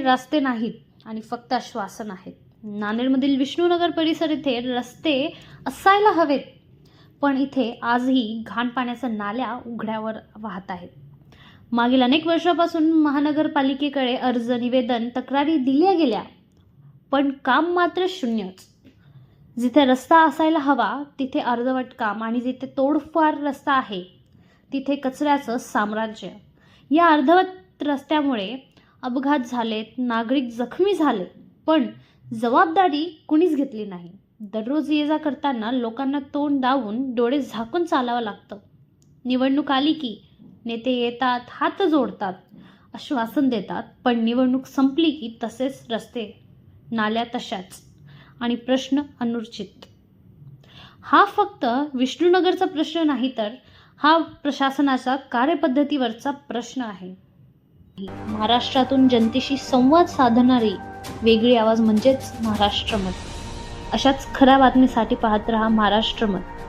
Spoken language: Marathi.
रस्ते नाहीत आणि फक्त आश्वासन आहेत. नांदेडमधील विष्णुनगर परिसर इथे रस्ते असायला हवेत, पण इथे आजही घाण पाण्याच्या नाल्या उघड्यावर वाहत आहेत. मागील अनेक वर्षापासून महानगरपालिकेकडे अर्ज, निवेदन, तक्रारी दिल्या गेल्या, पण काम मात्र शून्यच. जिथे रस्ता असायला हवा तिथे अर्धवट काम आणि जिथे तोडफाड रस्ता आहे तिथे कचऱ्याचं साम्राज्य. या अर्धवट रस्त्यामुळे अपघात झालेत, नागरिक जखमी झाले, पण जबाबदारी कुणीच घेतली नाही. दररोज ये जा करताना लोकांना तोंड दाबून, डोळे झाकून चालावं लागतं. निवडणूक आली की नेते येतात, हात जोडतात, आश्वासन देतात, पण निवडणूक संपली की तसेच रस्ते, नाल्या तशाच आणि प्रश्न अनुचित. हा फक्त विष्णुनगरचा प्रश्न नाही, तर हा प्रशासनाच्या कार्यपद्धतीवरचा प्रश्न आहे. महाराष्ट्रातून जनतेशी संवाद साधणारी वेगळी आवाज म्हणजेच महाराष्ट्र मत. अशाच खऱ्या बातमीसाठी पाहत रहा महाराष्ट्र मत.